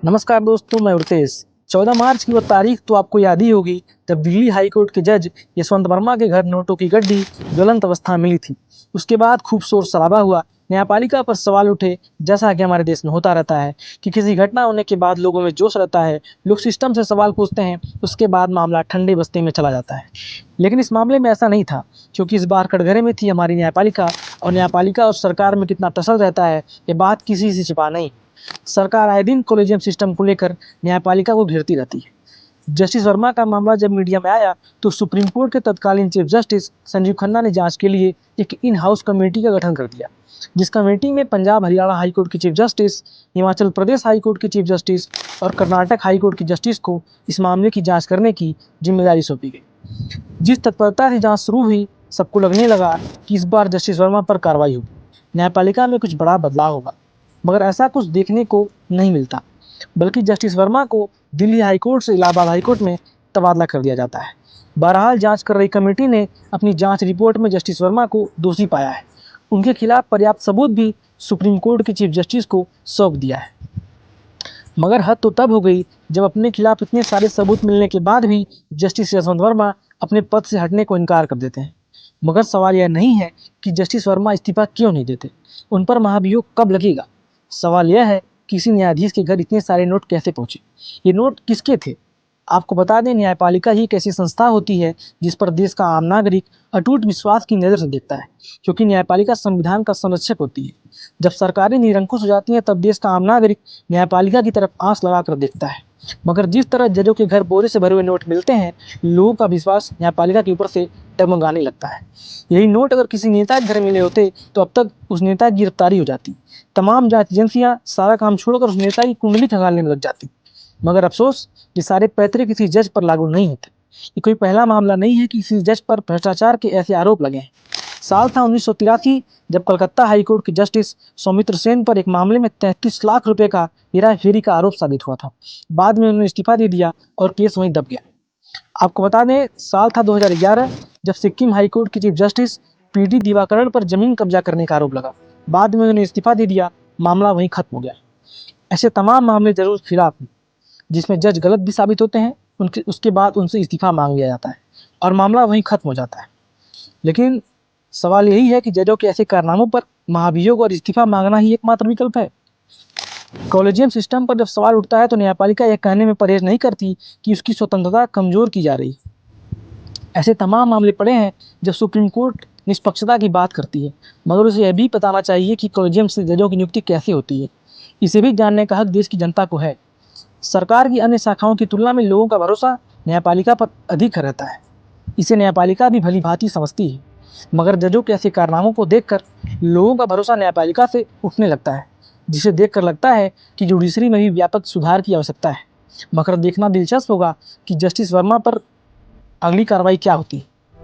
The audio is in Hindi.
नमस्कार दोस्तों, मैं उर्तेश। 14 मार्च की वो तारीख तो आपको याद ही होगी जब दिल्ली हाई कोर्ट के जज यशवंत वर्मा के घर नोटों की गड्डी ज्वलंत अवस्था में मिली थी। उसके बाद खूब शोर शराबा हुआ, न्यायपालिका पर सवाल उठे। जैसा कि हमारे देश में होता रहता है कि किसी घटना होने के बाद लोगों में जोश रहता है, लोग सिस्टम से सवाल पूछते हैं, उसके बाद मामला ठंडे बस्ती में चला जाता है। लेकिन इस मामले में ऐसा नहीं था, क्योंकि इस बार कटघरे में थी हमारी न्यायपालिका। और न्यायपालिका और सरकार में कितना टसल रहता है, ये बात किसी से छिपा नहीं। सरकार आए दिन कॉलेजियम सिस्टम को लेकर न्यायपालिका को घेरती रहती है। जस्टिस वर्मा का मामला जब मीडिया में आया तो सुप्रीम कोर्ट के तत्कालीन चीफ जस्टिस संजीव खन्ना ने जांच के लिए एक इन हाउस कमेटी का गठन कर दिया, जिस कमेटी में पंजाब हरियाणा हाई कोर्ट के chief justice, Himachal Pradesh high court के चीफ जस्टिस और कर्नाटक हाई कोर्ट की जस्टिस को इस मामले की जाँच करने की जिम्मेदारी सौंपी गई। जिस तत्परता से जाँच शुरू हुई, सबको लगने लगा कि इस बार जस्टिस वर्मा पर कार्रवाई होगी, न्यायपालिका में कुछ बड़ा बदलाव होगा। मगर ऐसा कुछ देखने को नहीं मिलता, बल्कि जस्टिस वर्मा को दिल्ली हाई कोर्ट से इलाहाबाद हाई कोर्ट में तबादला कर दिया जाता है। बहरहाल जांच कर रही कमेटी ने अपनी जांच रिपोर्ट में जस्टिस वर्मा को दोषी पाया है। उनके खिलाफ पर्याप्त सबूत भी सुप्रीम कोर्ट के चीफ जस्टिस को सौंप दिया है। मगर हद तो तब हो गई जब अपने खिलाफ इतने सारे सबूत मिलने के बाद भी जस्टिस यशवंत वर्मा अपने पद से हटने को इनकार कर देते हैं। मगर सवाल यह नहीं है कि जस्टिस वर्मा इस्तीफा क्यों नहीं देते, उन पर महाभियोग कब लगेगा। सवाल यह है कि किसी न्यायाधीश के घर इतने सारे नोट कैसे पहुंचे, ये नोट किसके थे। आपको बता दें, न्यायपालिका ही एक ऐसी संस्था होती है जिस पर देश का आम नागरिक अटूट विश्वास की नज़र से देखता है, क्योंकि न्यायपालिका संविधान का संरक्षक होती है। जब सरकारें निरंकुश हो जाती हैं, तब देश का आम नागरिक न्यायपालिका की तरफ आंख लगाकर देखता है। मगर जिस तरह जजों के घर बोरे से भरे हुए नोट मिलते हैं, लोगों का विश्वास न्यायपालिका के ऊपर से डगमगाने लगता है। यही नोट अगर किसी नेता के घर मिले होते तो अब तक उस नेता की गिरफ्तारी हो जाती। तमाम जांच एजेंसियां सारा काम छोड़कर उस नेता की कुंडली खंगालने में लग जाती। मगर अफसोस, ये सारे पैतरे किसी जज पर लागू नहीं होते। ये कोई पहला मामला नहीं है कि किसी जज पर भ्रष्टाचार के ऐसे आरोप लगे हैं। साल था 1983, जब कलकत्ता हाई कोर्ट के जस्टिस सौमित्र सेन पर एक मामले में 33 लाख रुपए का हेराफेरी का आरोप साबित हुआ था। बाद में उन्होंने इस्तीफा दे दिया और केस वहीं दब गया। आपको बता दें, साल था 2011, जब सिक्किम हाई कोर्ट के चीफ जस्टिस पीडी दिवाकरण पर जमीन कब्जा करने का आरोप लगा। बाद में उन्होंने इस्तीफा दे दिया, मामला वहीं खत्म हो गया। ऐसे तमाम मामले जरूर खिलाफ हैं, जिसमें जज गलत भी साबित होते हैं, उसके बाद उनसे इस्तीफा मांग लिया जाता है और मामला वहीं खत्म हो जाता है। लेकिन सवाल यही है कि जजों के ऐसे कारनामों पर महाभियोग और इस्तीफा मांगना ही एकमात्र विकल्प है। कॉलेजियम सिस्टम पर जब सवाल उठता है तो न्यायपालिका यह कहने में परहेज नहीं करती कि उसकी स्वतंत्रता कमजोर की जा रही। ऐसे तमाम मामले पड़े हैं जब सुप्रीम कोर्ट निष्पक्षता की बात करती है, मगर उसे यह भी बताना चाहिए कि कॉलेजियम से जजों की नियुक्ति कैसे होती है। इसे भी जानने का हक देश की जनता को है। सरकार की अन्य शाखाओं की तुलना में लोगों का भरोसा न्यायपालिका पर अधिक रहता है। इसे न्यायपालिका भी भली भांति समझती है। मगर जजों के ऐसे कारनामों को देखकर लोगों का भरोसा न्यायपालिका से उठने लगता है, जिसे देखकर लगता है कि जुडिशरी में भी व्यापक सुधार की आवश्यकता है। मगर देखना दिलचस्प होगा कि जस्टिस वर्मा पर अगली कार्रवाई क्या होती है।